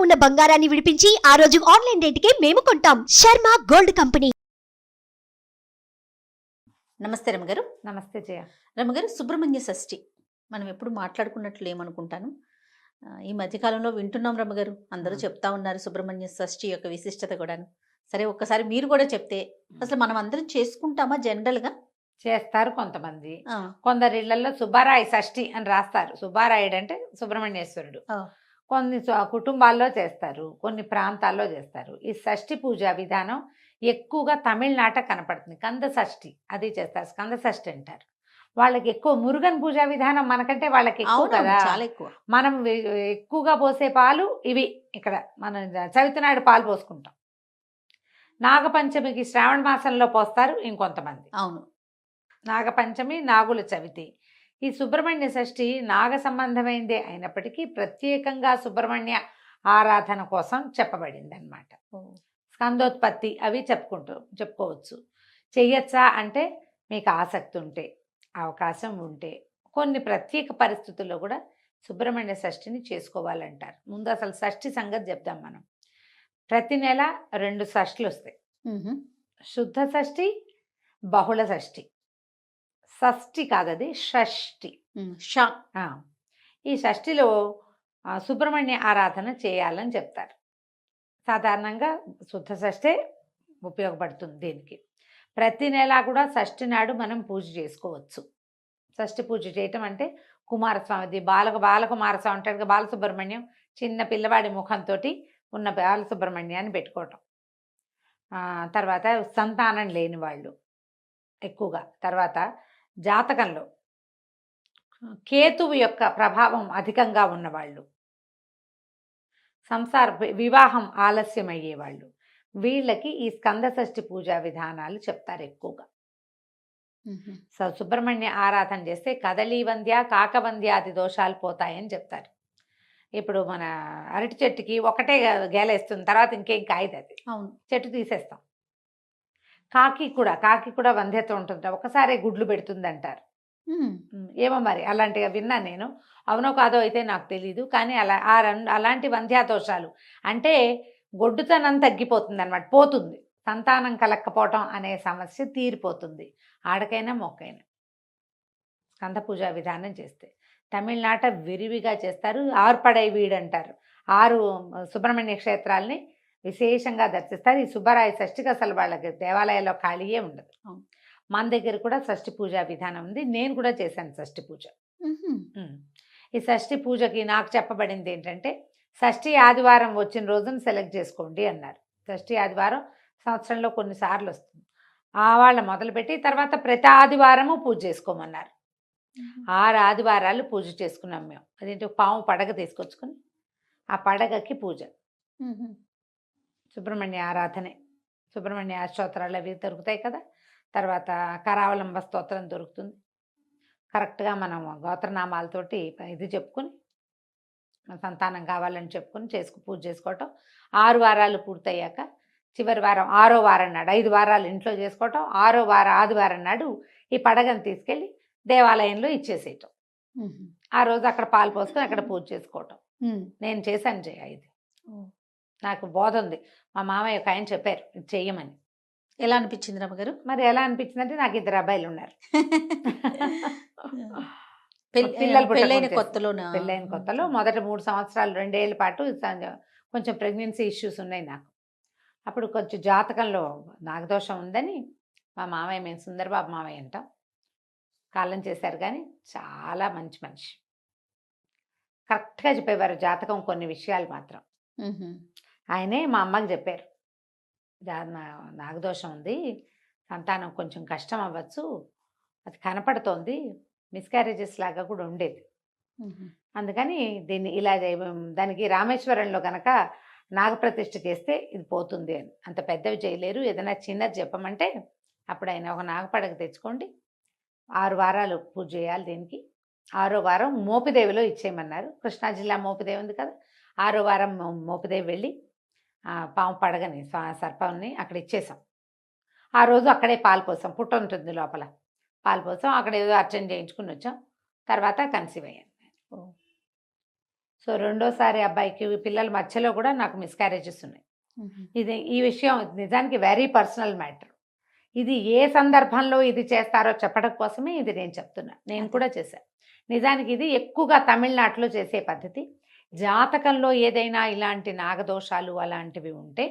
ఉన్న బంగారాన్ని విడిపించి ఆ రోజు ఆన్లైన్ రేటుకే మేము కొంటాం. Sharma gold company. నమస్తే రమగారు. నమస్తే జయ. రమగారు, సుబ్రహ్మణ్య షష్ఠి మనం ఎప్పుడు మాట్లాడుకున్నట్లు ఏమనుకుంటాను. ఈ మధ్యకాలంలో వింటున్నాం రమగారు, అందరూ చెప్తా ఉన్నారు సుబ్రహ్మణ్య షష్ఠి యొక్క విశిష్టత కూడాను. సరే, ఒక్కసారి మీరు కూడా చెప్తే అసలు మనం అందరం చేసుకుంటామా? జనరల్గా చేస్తారు కొంతమంది. కొందరి ఇళ్లలో సుబ్బారాయ షష్ఠి అని రాస్తారు. సుబ్బారాయుడు అంటే సుబ్రహ్మణ్యేశ్వరుడు. కొన్ని కుటుంబాల్లో చేస్తారు, కొన్ని ప్రాంతాల్లో చేస్తారు. ఈ షష్ఠి పూజా విధానం ఎక్కువగా తమిళనాట కనపడుతుంది. కంద షష్ఠి అది చేస్తారు, స్కంద షష్ఠి అంటారు. వాళ్ళకి ఎక్కువ మురుగన్ పూజా విధానం మనకంటే వాళ్ళకి ఎక్కువ కదా, చాలా ఎక్కువ. మనం ఎక్కువగా పోసే పాలు ఇవి. ఇక్కడ మనం చవితి నాడు పాలు పోసుకుంటాం. నాగపంచమికి శ్రావణ మాసంలో పోస్తారు ఇంకొంతమంది. అవును, నాగపంచమి, నాగుల చవితి. ఈ సుబ్రహ్మణ్య షష్ఠి నాగ సంబంధమైందే అయినప్పటికీ ప్రత్యేకంగా సుబ్రహ్మణ్య ఆరాధన కోసం చెప్పబడింది అనమాట. స్కందోత్పత్తి అవి చెప్పుకోవచ్చు. చెయ్యొచ్చా అంటే మీకు ఆసక్తి ఉంటే, అవకాశం ఉంటే, కొన్ని ప్రత్యేక పరిస్థితుల్లో కూడా సుబ్రహ్మణ్య షష్ఠిని చేసుకోవాలంటారు. ముందు అసలు షష్ఠి సంగతి చెప్దాం మనం. ప్రతి నెల 2 షష్ఠులు వస్తాయి. శుద్ధ షష్ఠి, బహుళ షష్ఠి. షష్ఠి కాదది, షష్ఠి. ఈ షష్ఠిలో సుబ్రహ్మణ్య ఆరాధన చేయాలని చెప్తారు. సాధారణంగా శుద్ధ షష్ఠే ఉపయోగపడుతుంది దీనికి. ప్రతి నెల కూడా షష్ఠి నాడు మనం పూజ చేసుకోవచ్చు. షష్ఠి పూజ చేయటం అంటే కుమారస్వామిది బాలకుమారస్వామి అంటాడు కదా, బాలసుబ్రహ్మణ్యం, చిన్న పిల్లవాడి ముఖంతో ఉన్న బాలసుబ్రహ్మణ్యాన్ని పెట్టుకోవటం. తర్వాత సంతానం లేని వాళ్ళు ఎక్కువగా, తర్వాత జాతకంలో కేతువు యొక్క ప్రభావం అధికంగా ఉన్నవాళ్ళు, వివాహం ఆలస్యం అయ్యేవాళ్ళు, వీళ్ళకి ఈ స్కంద షష్ఠి పూజా విధానాలు చెప్తారు ఎక్కువగా. సుబ్రహ్మణ్య ఆరాధన చేస్తే కదలీ వంద్య, కాకవంద్యాది దోషాలు పోతాయని చెప్తారు. ఇప్పుడు మన అరటి చెట్టుకి ఒకటే గేలేస్తుంది, తర్వాత ఇంకేం కాయదు అది. అవును, చెట్టు తీసేస్తాం. కాకి కూడా వంధ్యత ఉంటుంది, ఒకసారి గుడ్లు పెడుతుంది అంటారు. ఏమో మరి అలాంటిగా విన్నా నేను, అవునో కాదో అయితే నాకు తెలీదు. కానీ అలాంటి వంధ్యాదోషాలు అంటే గొడ్డుతనం తగ్గిపోతుంది అనమాట, పోతుంది. సంతానం కలక్కపోవటం అనే సమస్య తీరిపోతుంది, ఆడకైనా మొక్కైనా స్కంద పూజా విధానం చేస్తే. తమిళనాట విరివిగా చేస్తారు. ఆర్పడై వీడు అంటారు. 6 సుబ్రహ్మణ్య క్షేత్రాలని విశేషంగా దర్శిస్తారు. ఈ సుబ్బరాయ షష్ఠికి అసలు వాళ్ళకి దేవాలయాల్లో ఖాళీయే ఉండదు. మన దగ్గర కూడా షష్ఠి పూజా విధానం ఉంది. నేను కూడా చేశాను షష్ఠి పూజ. ఈ షష్ఠి పూజకి నాకు చెప్పబడింది ఏంటంటే, షష్ఠి ఆదివారం వచ్చిన రోజున సెలెక్ట్ చేసుకోండి అన్నారు. షష్ఠి ఆదివారం సంవత్సరంలో కొన్నిసార్లు వస్తుంది. వాళ్ళ మొదలుపెట్టి తర్వాత ప్రతి ఆదివారము పూజ చేసుకోమన్నారు. 6 ఆదివారాలు పూజ చేసుకున్నాం మేము. అదేంటి, పాము పడగ తీసుకొచ్చుకొని ఆ పడగకి పూజ, సుబ్రహ్మణ్య ఆరాధనే. సుబ్రహ్మణ్య అష్టోత్తరాలు అవి దొరుకుతాయి కదా. తర్వాత కరావలంబ స్తోత్రం దొరుకుతుంది. కరెక్ట్గా మనం గోత్రనామాలతోటి ఇది చెప్పుకొని, సంతానం కావాలని చెప్పుకొని పూజ చేసుకోవటం. 6 వారాలు పూర్తయ్యాక చివరి వారం 6వ వారం నాడు, 5 వారాలు ఇంట్లో చేసుకోవటం, 6వ వారం ఆదివారం నాడు ఈ పడగను తీసుకెళ్ళి దేవాలయంలో ఇచ్చేసేయటం. ఆ రోజు అక్కడ పాలు పోసుకొని అక్కడ పూజ చేసుకోవటం. నేను చేశాను జయ. ఇది నాకు బోధ ఉంది. మా మామయ్య ఒక ఆయన చెప్పారు ఇది చెయ్యమని. ఎలా అనిపించింది రమ్మగారు? మరి ఎలా అనిపించింది అంటే, నాకు 2 అబ్బాయిలు ఉన్నారు. పెళ్ళైన కొత్తలో మొదట 3 సంవత్సరాలు 2 ఏళ్ల పాటు కొంచెం ప్రెగ్నెన్సీ ఇష్యూస్ ఉన్నాయి నాకు. అప్పుడు కొంచెం జాతకంలో నాగదోషం ఉందని మా మామయ్య, మేము సుందరబాబు మామయ్య అంటాం, కాలం చేశారు. కానీ చాలా మంచి మనిషి, కరెక్ట్గా చెప్పేవారు జాతకం. కొన్ని విషయాలు మాత్రం ఆయనే మా అమ్మకి చెప్పారు, నాగదోషం ఉంది, సంతానం కొంచెం కష్టం అవ్వచ్చు, అది కనపడుతోంది, మిస్క్యారేజెస్ లాగా కూడా ఉండేది. అందుకని దీన్ని ఇలా దానికి రామేశ్వరంలో కనుక నాగప్రతిష్ఠ చేస్తే ఇది పోతుంది అని. అంత పెద్దవి చేయలేరు, ఏదైనా చిన్నది చెప్పమంటే అప్పుడు ఆయన ఒక నాగపడగ తెచ్చుకోండి, 6 వారాలు పూజ చేయాలి దీనికి. 6వ వారం మోపిదేవిలో ఇచ్చేయమన్నారు. కృష్ణా జిల్లా మోపిదేవి ఉంది కదా, 6వ వారం మోపిదేవి వెళ్ళి పాము పడగని సర్పాన్ని అక్కడ ఇచ్చేసాం. ఆ రోజు అక్కడే పాలు పోసాం, పుట్ట ఉంటుంది లోపల, పాలు పోసాం, అక్కడ ఏదో అర్చన చేయించుకుని వచ్చాం. తర్వాత కన్సీవ్ అయ్యాను. సో రెండోసారి అబ్బాయికి పిల్లల మధ్యలో కూడా నాకు మిస్క్యారేజెస్ ఉన్నాయి. ఈ విషయం నిజానికి వెరీ పర్సనల్ మ్యాటర్. ఇది ఏ సందర్భంలో ఇది చేస్తారో చెప్పడం కోసమే ఇది నేను చెప్తున్నా. నేను కూడా చేశాను. నిజానికి ఇది ఎక్కువగా తమిళనాడులో చేసే పద్ధతి. జాతకంలో ఏదైనా ఇలాంటి నాగదోషాలు అలాంటివి ఉంటే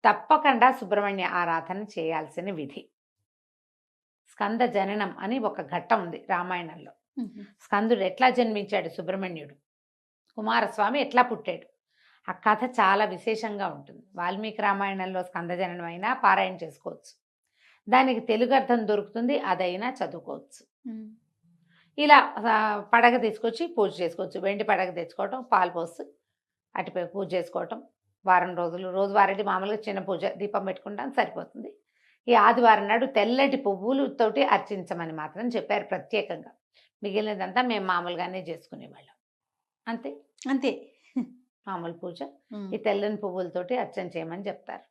తప్పకుండా సుబ్రహ్మణ్య ఆరాధన చేయాల్సిన విధి. స్కంద జననం అని ఒక ఘట్టం ఉంది రామాయణంలో. స్కందుడు ఎట్లా జన్మించాడు, సుబ్రహ్మణ్యుడు కుమారస్వామి ఎట్లా పుట్టాడు, ఆ కథ చాలా విశేషంగా ఉంటుంది. వాల్మీకి రామాయణంలో స్కంద జననం అయినా పారాయణ చేసుకోవచ్చు, దానికి తెలుగు అర్థం దొరుకుతుంది, అదైనా చదువుకోవచ్చు. ఇలా పడగ తీసుకొచ్చి పూజ చేసుకోవచ్చు. వెండి పడగ తెచ్చుకోవటం, పాలు పోసి అటుపై పూజ చేసుకోవటం. వారం రోజులు రోజువారీ మామూలుగా చిన్న పూజ దీపం పెట్టుకుంటాం సరిపోతుంది. ఈ ఆదివారం నాడు తెల్లటి పువ్వులతోటి అర్చించమని మాత్రం చెప్పారు ప్రత్యేకంగా. మిగిలినదంతా మేము మామూలుగానే చేసుకునేవాళ్ళం. అంతే అంతే మామూలు పూజ. ఈ తెల్లని పువ్వులతోటి అర్చన చేయమని చెప్తారు.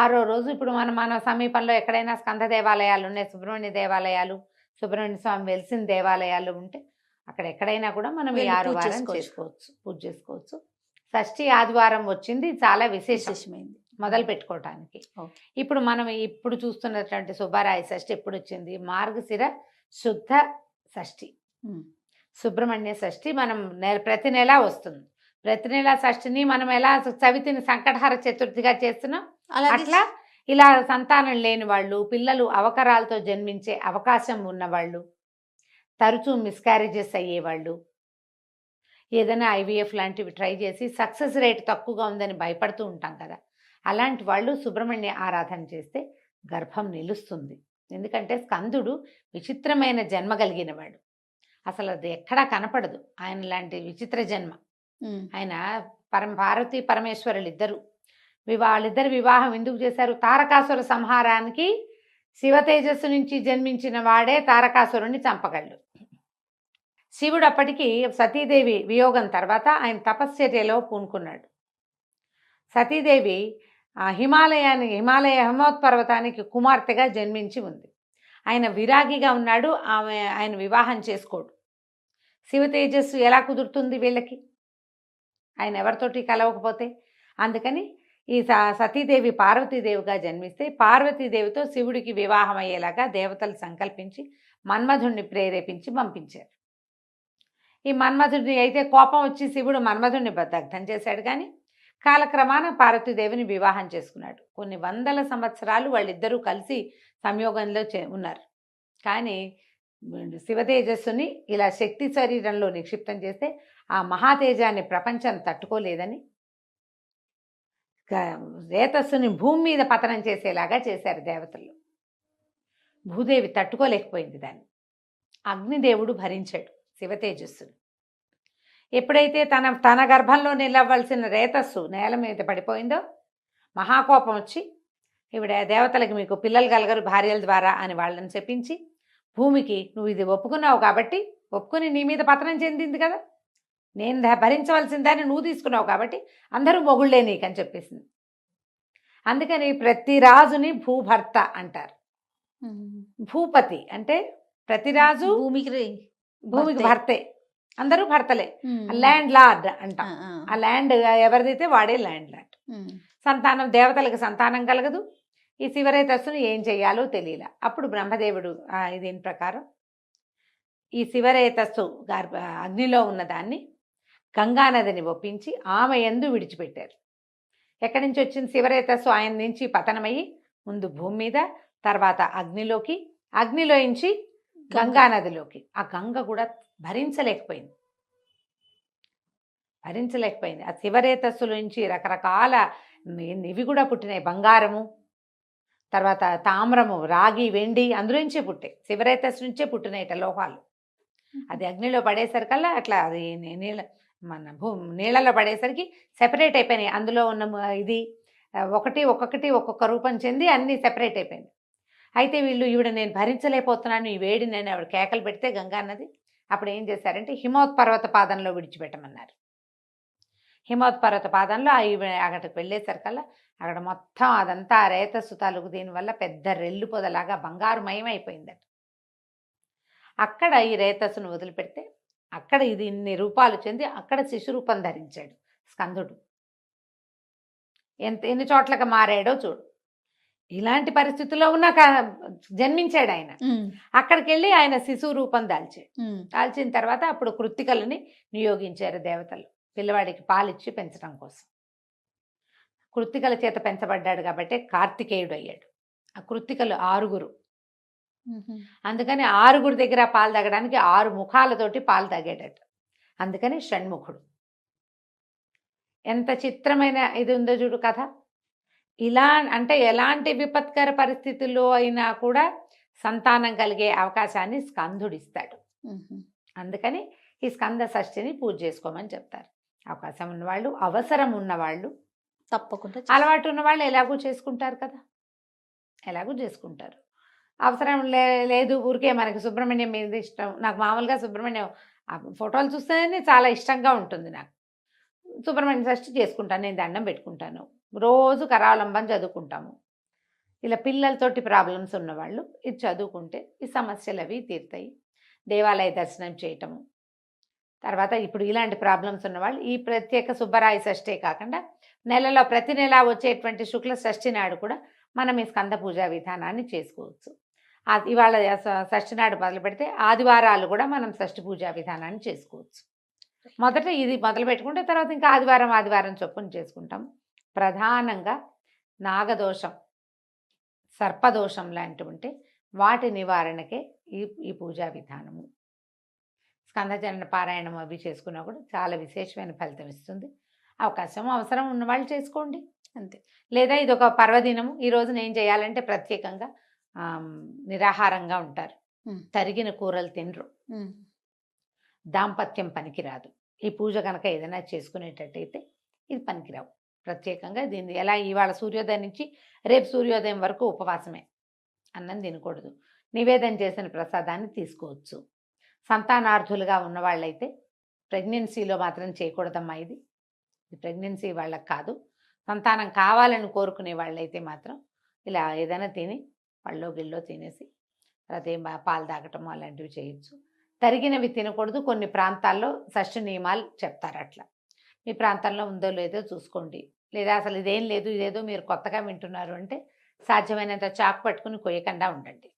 6వ రోజు ఇప్పుడు మన సమీపంలో ఎక్కడైనా స్కంద దేవాలయాలు ఉన్నాయి, సుబ్రహ్మణ్య దేవాలయాలు, సుబ్రహ్మణ్య స్వామి వెలిసిన దేవాలయాలు ఉంటే అక్కడ ఎక్కడైనా కూడా మనం ఈ 6వ వారం చేసుకోవచ్చు, పూజ చేసుకోవచ్చు. షష్ఠి ఆదివారం వచ్చింది, చాలా విశేషమైంది మొదలు పెట్టుకోవటానికి. ఇప్పుడు మనం ఇప్పుడు చూస్తున్నటువంటి సుబ్బారాయ షష్ఠి ఎప్పుడు వచ్చింది, మార్గశిర శుద్ధ షష్ఠి, సుబ్రహ్మణ్య షష్ఠి మనం ప్రతి నెల వస్తుంది. ప్రతి నెల షష్ఠిని మనం ఎలా చవితిని సంకటహర చతుర్థిగా చేస్తున్నాం, అట్లా ఇలా సంతానం లేని వాళ్ళు, పిల్లలు అవకరాలతో జన్మించే అవకాశం ఉన్నవాళ్ళు, తరచూ మిస్క్యారేజెస్ అయ్యేవాళ్ళు, ఏదైనా IVF లాంటివి ట్రై చేసి సక్సెస్ రేట్ తక్కువగా ఉందని భయపడుతూ ఉంటాం కదా, అలాంటి వాళ్ళు సుబ్రహ్మణ్య ఆరాధన చేస్తే గర్భం నిలుస్తుంది. ఎందుకంటే స్కందుడు విచిత్రమైన జన్మ కలిగిన వాడు, అసలు అది ఎక్కడా కనపడదు ఆయన లాంటి విచిత్ర జన్మ. ఆయన పార్వతీ పరమేశ్వరులు ఇద్దరు వాళ్ళిద్దరు వివాహం ఎందుకు చేశారు, తారకాసుర సంహారానికి శివ తేజస్సు నుంచి జన్మించిన వాడే తారకాసురుణ్ణి చంపగలడు. శివుడు అప్పటికి సతీదేవి వియోగం తర్వాత ఆయన తపశ్చర్యలో పూనుకున్నాడు. సతీదేవి హిమాలయ హిమవత్పర్వతానికి కుమార్తెగా జన్మించి ఉంది. ఆయన విరాగిగా ఉన్నాడు, ఆయన వివాహం చేసుకోడు. శివ తేజస్సు ఎలా కుదురుతుంది వీళ్ళకి, ఆయన ఎవరితోటి కలవకపోతే. అందుకని ఈ సతీదేవి పార్వతీదేవిగా జన్మిస్తే పార్వతీదేవితో శివుడికి వివాహం అయ్యేలాగా దేవతలు సంకల్పించి మన్మధుడిని ప్రేరేపించి పంపించారు. ఈ మన్మధుడిని అయితే కోపం వచ్చి శివుడు మన్మధుడిని దగ్ధం చేశాడు, కానీ కాలక్రమాన పార్వతీదేవిని వివాహం చేసుకున్నాడు. కొన్ని వందల సంవత్సరాలు వాళ్ళిద్దరూ కలిసి సంయోగంలో ఉన్నారు. కానీ శివతేజస్సుని ఇలా శక్తి శరీరంలో నిక్షిప్తం చేస్తే ఆ మహాతేజాన్ని ప్రపంచం తట్టుకోలేదని రేతస్సుని భూమి మీద పతనం చేసేలాగా చేశారు దేవతలు. భూదేవి తట్టుకోలేకపోయింది దాన్ని. అగ్నిదేవుడు భరించాడు శివతేజస్సుని. ఎప్పుడైతే తన గర్భంలో నిలవలసిన రేతస్సు నేల మీద పడిపోయిందో మహాకోపం వచ్చి ఈవిడ దేవతలకి మీకు పిల్లలు కలగరు భార్యల ద్వారా అని వాళ్ళని చెప్పించి భూమికి నువ్వు ఇది ఒప్పుకున్నావు కాబట్టి, ఒప్పుకుని నీ మీద పతనం చెందింది కదా, నేను భరించవలసిన దాన్ని నువ్వు తీసుకున్నావు కాబట్టి అందరూ మొగుళ్ళే నీకని చెప్పేసింది. అందుకని ప్రతి రాజుని భూభర్త అంటారు. భూపతి అంటే ప్రతి రాజు భూమికి భర్తే, అందరూ భర్తలే. ల్యాండ్ లార్డ్ అంటాం. ఆ ల్యాండ్ ఎవరిదైతే వాడే ల్యాండ్ లార్డ్. సంతానం దేవతలకు సంతానం కలగదు. ఈ శివరేతస్సును ఏం చెయ్యాలో తెలియలే. అప్పుడు బ్రహ్మదేవుడు దీని ప్రకారం ఈ శివరేతస్సు అగ్నిలో ఉన్నదాన్ని గంగానదిని ఒప్పించి ఆమె యందు విడిచిపెట్టారు. ఎక్కడి నుంచి వచ్చింది శివరేతస్సు? ఆయన నుంచి పతనమయ్యి ముందు భూమి మీద, తర్వాత అగ్నిలోకి, అగ్నిలోంచి గంగానదిలోకి. ఆ గంగ కూడా భరించలేకపోయింది. ఆ శివరేతస్సులోంచి రకరకాల ఇవి కూడా పుట్టినాయి. బంగారము, తర్వాత తామ్రము, రాగి, వెండి అందులోంచే పుట్టాయి. శివరేతస్సు నుంచే పుట్టినాయిట లోహాలు. అది అగ్నిలో పడేసరికల్లా అట్లా అది నీళ్ళలో పడేసరికి సెపరేట్ అయిపోయినాయి. అందులో ఉన్న ఇది ఒక్కొక్క రూపం చెంది అన్నీ సెపరేట్ అయిపోయింది. అయితే వీళ్ళు ఈవిడ నేను భరించలేకపోతున్నాను ఈ వేడి, నేను ఆవిడ కేకలు పెడితే గంగానది అప్పుడు ఏం చేశారంటే హిమవత్పర్వత పాదంలో విడిచిపెట్టమన్నారు. హిమవత్పర్వత పాదంలో అక్కడికి వెళ్ళేసరికల్లా అక్కడ మొత్తం అదంతా రేతస్సు తాలూకు దీనివల్ల పెద్ద రెల్లు పొదలాగా బంగారుమయం అయిపోయిందట. అక్కడ ఈ రేతస్సును వదిలిపెడితే అక్కడ ఇది ఇన్ని రూపాలు చెంది అక్కడ శిశు రూపం ధరించాడు స్కందుడు. ఎన్ని చోట్లకి మారాడో చూడు. ఇలాంటి పరిస్థితుల్లో ఉన్న జన్మించాడు ఆయన. అక్కడికి వెళ్ళి ఆయన శిశువు రూపం దాల్చాడు. దాల్చిన తర్వాత అప్పుడు కృత్తికలని నియోగించారు దేవతలు పిల్లవాడికి పాలిచ్చి పెంచడం కోసం. కృత్తికల చేత పెంచబడ్డాడు కాబట్టి కార్తికేయుడు అయ్యాడు. ఆ కృత్తికలు 6. అందుకని 6 దగ్గర పాలు తాగడానికి 6 ముఖాలతోటి పాలు తాగేటట్టు. అందుకని షణ్ముఖుడు. ఎంత చిత్రమైన ఇది ఉందో చూడు కథ. ఇలా అంటే ఎలాంటి విపత్కర పరిస్థితుల్లో అయినా కూడా సంతానం కలిగే అవకాశాన్ని స్కందుడిస్తాడు. అందుకని ఈ స్కంద షష్ఠిని పూజ చేసుకోమని చెప్తారు. అవకాశం ఉన్నవాళ్ళు, అవసరం ఉన్నవాళ్ళు, తప్పకుండా అలవాటు ఉన్నవాళ్ళు ఎలాగూ చేసుకుంటారు కదా, ఎలాగూ చేసుకుంటారు. అవసరం లేదు ఊరికే మనకి సుబ్రహ్మణ్యం మీద ఇష్టం. నాకు మామూలుగా సుబ్రహ్మణ్యం ఫోటోలు చూస్తేనే చాలా ఇష్టంగా ఉంటుంది. నాకు సుబ్రహ్మణ్య షష్ఠి చేసుకుంటాను, నేను దండం పెట్టుకుంటాను, రోజు కరావలంబం చదువుకుంటాము. ఇలా పిల్లలతోటి ప్రాబ్లమ్స్ ఉన్నవాళ్ళు ఇది చదువుకుంటే ఈ సమస్యలు అవి తీరుతాయి. దేవాలయ దర్శనం చేయటము. తర్వాత ఇప్పుడు ఇలాంటి ప్రాబ్లమ్స్ ఉన్నవాళ్ళు ఈ ప్రత్యేక సుబ్బరాయ షష్ఠే కాకుండా నెలలో ప్రతి నెల వచ్చేటువంటి శుక్ల షష్ఠి నాడు కూడా మనం ఈ స్కంద పూజా విధానాన్ని చేసుకోవచ్చు. ఇవాళ షష్ఠి నాడు మొదలు పెడితే ఆదివారాలు కూడా మనం షష్ఠి పూజా విధానాన్ని చేసుకోవచ్చు. మొదట ఇది మొదలు పెట్టుకుంటే తర్వాత ఇంకా ఆదివారం చొప్పున చేసుకుంటాం. ప్రధానంగా నాగదోషం, సర్పదోషం లాంటివి ఉంటే వాటి నివారణకే ఈ పూజా విధానము. స్కందచరణ పారాయణం అవి చేసుకున్నా కూడా చాలా విశేషమైన ఫలితం ఇస్తుంది. అవసరం ఉన్నవాళ్ళు చేసుకోండి అంతే. లేదా ఇది ఒక పర్వదినము, ఈరోజు నేను చేయాలంటే ప్రత్యేకంగా నిరాహారంగా ఉంటారు, తరిగిన కూరలు తినరు, దాంపత్యం పనికిరాదు. ఈ పూజ కనుక ఏదైనా చేసుకునేటట్టయితే ఇది పనికిరావు. ప్రత్యేకంగా దీన్ని ఎలా ఇవాళ సూర్యోదయం నుంచి రేపు సూర్యోదయం వరకు ఉపవాసమే, అన్నం తినకూడదు. నివేదన చేసిన ప్రసాదాన్ని తీసుకోవచ్చు. సంతానార్థులుగా ఉన్నవాళ్ళైతే ప్రెగ్నెన్సీలో మాత్రం చేయకూడదమ్మా. ఇది ప్రెగ్నెన్సీ వాళ్ళకి కాదు. సంతానం కావాలని కోరుకునే వాళ్ళైతే మాత్రం ఇలా ఏదైనా తిని పళ్ళో గిల్లో తినేసి తర్వాత పాలు తాగటము అలాంటివి చేయొచ్చు. తరిగినవి తినకూడదు. కొన్ని ప్రాంతాల్లో షష్ఠి నియమాలు చెప్తారు. అట్లా మీ ప్రాంతంలో ఉందో లేదో చూసుకోండి. లేదా అసలు ఇదేం లేదు, ఇదేదో మీరు కొత్తగా వింటున్నారు అంటే సాధ్యమైనంత చాకు పట్టుకుని కొయ్యకుండా ఉండండి.